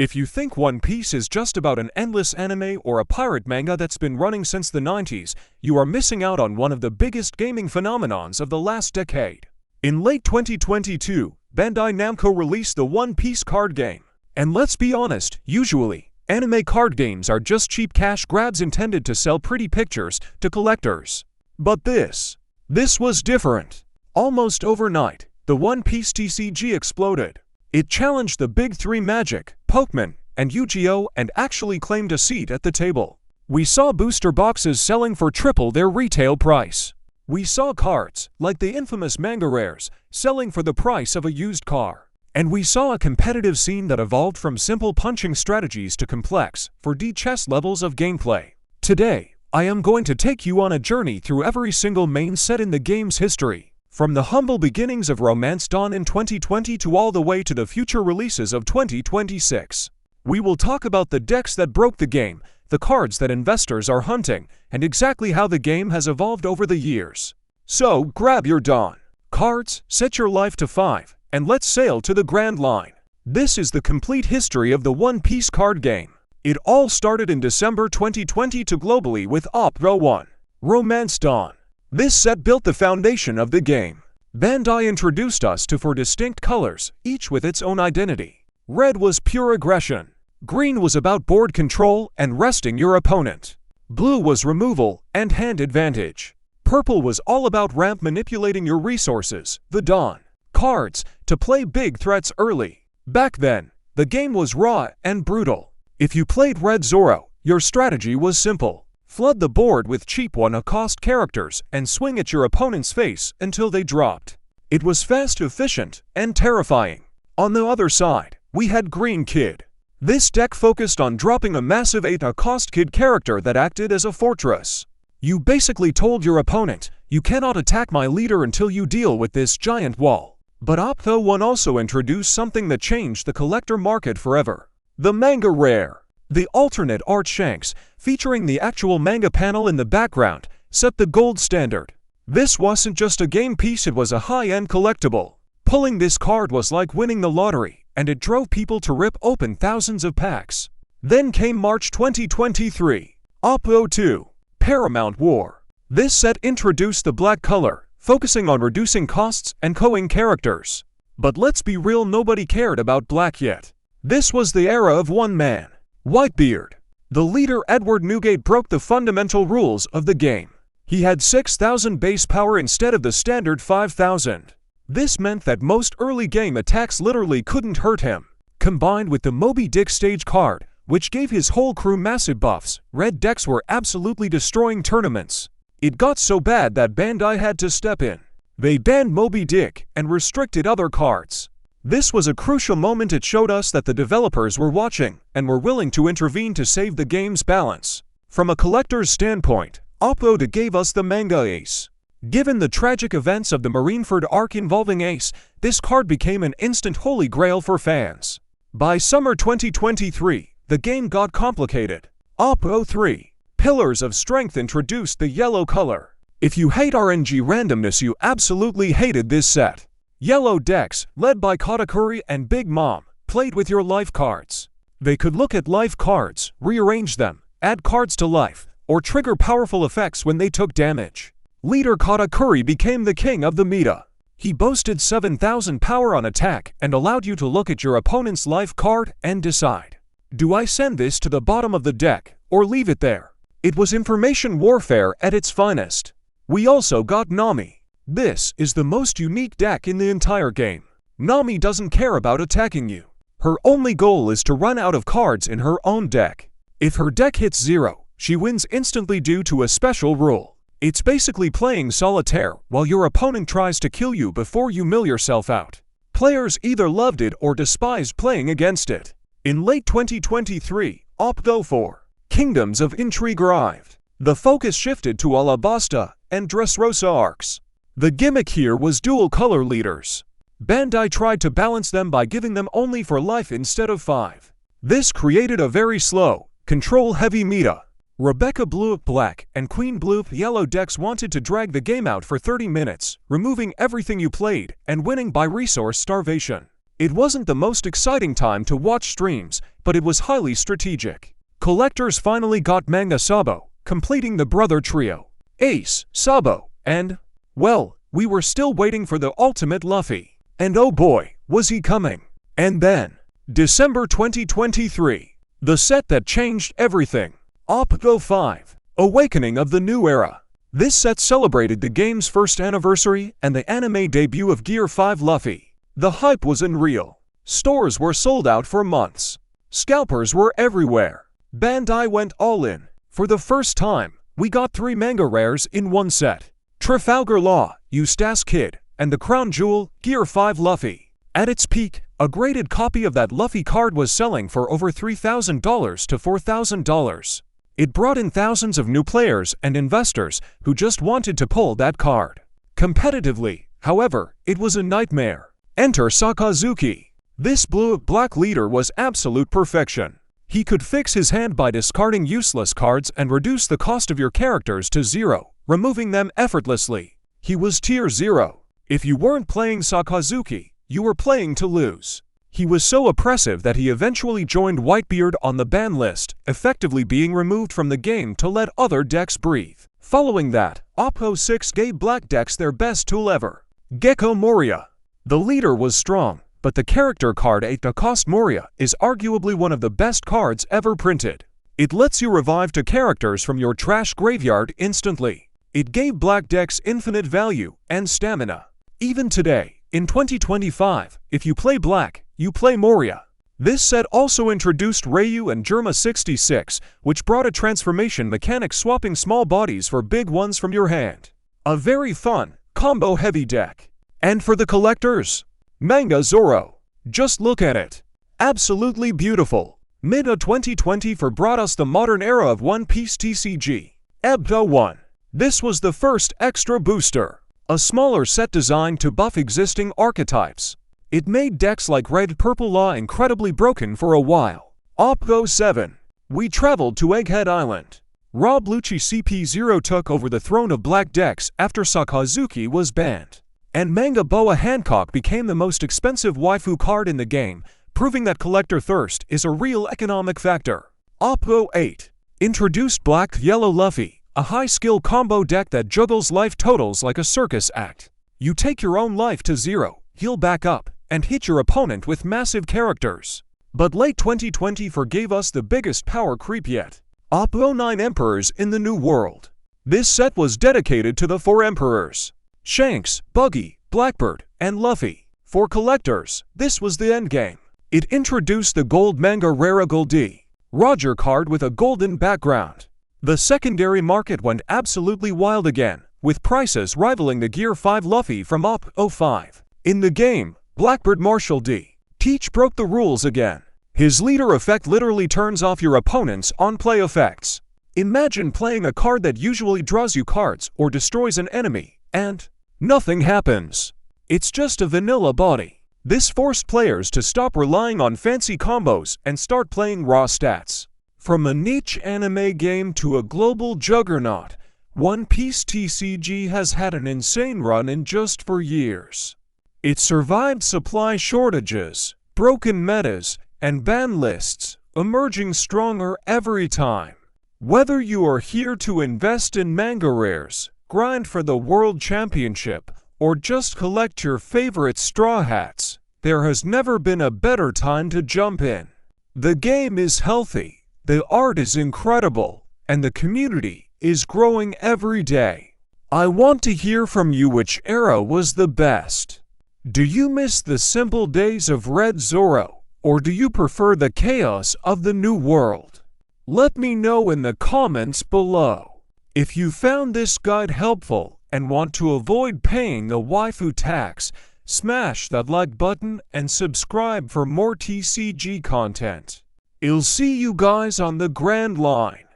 If you think One Piece is just about an endless anime or a pirate manga that's been running since the 90s, you are missing out on one of the biggest gaming phenomenons of the last decade. In late 2022, Bandai Namco released the One Piece card game. And let's be honest, usually, anime card games are just cheap cash grabs intended to sell pretty pictures to collectors. But this was different. Almost overnight, the One Piece TCG exploded. It challenged the big three Magic, Pokemon, and Yu-Gi-Oh! And actually claimed a seat at the table. We saw booster boxes selling for triple their retail price. We saw cards, like the infamous Manga Rares, selling for the price of a used car. And we saw a competitive scene that evolved from simple punching strategies to complex, 4D chess levels of gameplay. Today, I am going to take you on a journey through every single main set in the game's history. From the humble beginnings of Romance Dawn in 2020 to all the way to the future releases of 2026. We will talk about the decks that broke the game, the cards that investors are hunting, and exactly how the game has evolved over the years. So, grab your Dawn cards, set your life to 5, and let's sail to the Grand Line. This is the complete history of the One Piece card game. It all started in December 2020 globally with Oppo 1, Romance Dawn. This set built the foundation of the game. Bandai introduced us to 4 distinct colors, each with its own identity. Red was pure aggression. Green was about board control and resting your opponent. Blue was removal and hand advantage. Purple was all about ramp manipulating your resources, the Dawn cards, to play big threats early. Back then, the game was raw and brutal. If you played Red Zoro, your strategy was simple. Flood the board with cheap one-cost characters and swing at your opponent's face until they dropped. It was fast, efficient, and terrifying. On the other side, we had Green Kid. This deck focused on dropping a massive 8-cost kid character that acted as a fortress. You basically told your opponent, you cannot attack my leader until you deal with this giant wall. But Oppo 1 also introduced something that changed the collector market forever. The Manga Rare. The alternate art Shanks, featuring the actual manga panel in the background, set the gold standard. This wasn't just a game piece, it was a high-end collectible. Pulling this card was like winning the lottery, and it drove people to rip open thousands of packs. Then came March 2023. Oppo 2, Paramount War. This set introduced the black color, focusing on reducing costs and culling characters. But let's be real, nobody cared about black yet. This was the era of one man. Whitebeard. The leader Edward Newgate broke the fundamental rules of the game. He had 6,000 base power instead of the standard 5,000. This meant that most early game attacks literally couldn't hurt him. Combined with the Moby Dick stage card, which gave his whole crew massive buffs, red decks were absolutely destroying tournaments. It got so bad that Bandai had to step in. They banned Moby Dick and restricted other cards. This was a crucial moment. It showed us that the developers were watching and were willing to intervene to save the game's balance. From a collector's standpoint, Oppo 2 gave us the Manga Ace. Given the tragic events of the Marineford arc involving Ace, this card became an instant holy grail for fans. By summer 2023, the game got complicated. Oppo 3, Pillars of Strength introduced the yellow color. If you hate RNG randomness, you absolutely hated this set. Yellow decks, led by Katakuri and Big Mom, played with your life cards. They could look at life cards, rearrange them, add cards to life, or trigger powerful effects when they took damage. Leader Katakuri became the king of the meta. He boasted 7,000 power on attack and allowed you to look at your opponent's life card and decide, do I send this to the bottom of the deck or leave it there? It was information warfare at its finest. We also got Nami. This is the most unique deck in the entire game. Nami doesn't care about attacking you. Her only goal is to run out of cards in her own deck. If her deck hits 0, she wins instantly due to a special rule. It's basically playing solitaire while your opponent tries to kill you before you mill yourself out. Players either loved it or despised playing against it. In late 2023, Oppo 4, Kingdoms of Intrigue arrived. The focus shifted to Alabasta and Dressrosa arcs. The gimmick here was dual color leaders. Bandai tried to balance them by giving them only 4 life instead of 5. This created a very slow, control-heavy meta. Rebecca Blue Black and Queen Blue Yellow decks wanted to drag the game out for 30 minutes, removing everything you played and winning by resource starvation. It wasn't the most exciting time to watch streams, but it was highly strategic. Collectors finally got Manga Sabo, completing the brother trio, Ace, Sabo, and, well, we were still waiting for the ultimate Luffy. And oh boy, was he coming. And then, December 2023, the set that changed everything. Oppo 5, Awakening of the New Era. This set celebrated the game's first anniversary and the anime debut of Gear 5 Luffy. The hype was unreal. Stores were sold out for months. Scalpers were everywhere. Bandai went all in. For the first time, we got 3 Manga Rares in one set. Trafalgar Law, Eustace Kid, and the crown jewel, Gear 5 Luffy. At its peak, a graded copy of that Luffy card was selling for over $3,000 to $4,000. It brought in thousands of new players and investors who just wanted to pull that card. Competitively, however, it was a nightmare. Enter Sakazuki. This blue-black leader was absolute perfection. He could fix his hand by discarding useless cards and reduce the cost of your characters to 0, removing them effortlessly. He was tier 0. If you weren't playing Sakazuki, you were playing to lose. He was so oppressive that he eventually joined Whitebeard on the ban list, effectively being removed from the game to let other decks breathe. Following that, Oppo 6 gave black decks their best tool ever, Gecko Moria. The leader was strong, but the character card 8 to cost Moria is arguably one of the best cards ever printed. It lets you revive 2 characters from your trash graveyard instantly. It gave black decks infinite value and stamina. Even today, in 2025, if you play black, you play Moria. This set also introduced Ryu and Germa 66, which brought a transformation mechanic swapping small bodies for big ones from your hand. A very fun, combo-heavy deck. And for the collectors, Manga Zoro. Just look at it. Absolutely beautiful. Mid-2024 brought us the modern era of One Piece TCG. Ebdo 1. This was the first extra booster. A smaller set designed to buff existing archetypes. It made decks like Red Purple Law incredibly broken for a while. Oppo 7. We traveled to Egghead Island. Rob Lucci CP0 took over the throne of black decks after Sakazuki was banned. And Manga Boa Hancock became the most expensive waifu card in the game, proving that collector thirst is a real economic factor. Oppo 8. Introduced Black-Yellow Luffy, a high-skill combo deck that juggles life totals like a circus act. You take your own life to 0, heal back up, and hit your opponent with massive characters. But late 2024 gave us the biggest power creep yet. Oppo 9 Emperors in the New World. This set was dedicated to the 4 Emperors. Shanks, Buggy, Blackbeard, and Luffy. For collectors, this was the endgame. It introduced the gold Manga Rare Goldie Roger card with a golden background. The secondary market went absolutely wild again, with prices rivaling the Gear 5 Luffy from Oppo 5. In the game, Blackbeard Marshall D. Teach broke the rules again. His leader effect literally turns off your opponent's on-play effects. Imagine playing a card that usually draws you cards or destroys an enemy, and nothing happens. It's just a vanilla body. This forced players to stop relying on fancy combos and start playing raw stats. From a niche anime game to a global juggernaut, One Piece TCG has had an insane run in just 4 years. It survived supply shortages, broken metas, and ban lists, emerging stronger every time. Whether you are here to invest in Manga Rares, grind for the World Championship, or just collect your favorite Straw Hats, there has never been a better time to jump in. The game is healthy, the art is incredible, and the community is growing every day. I want to hear from you which era was the best. Do you miss the simple days of Red Zoro, or do you prefer the chaos of the new world? Let me know in the comments below. If you found this guide helpful and want to avoid paying the waifu tax, smash that like button and subscribe for more TCG content. I'll see you guys on the Grand Line.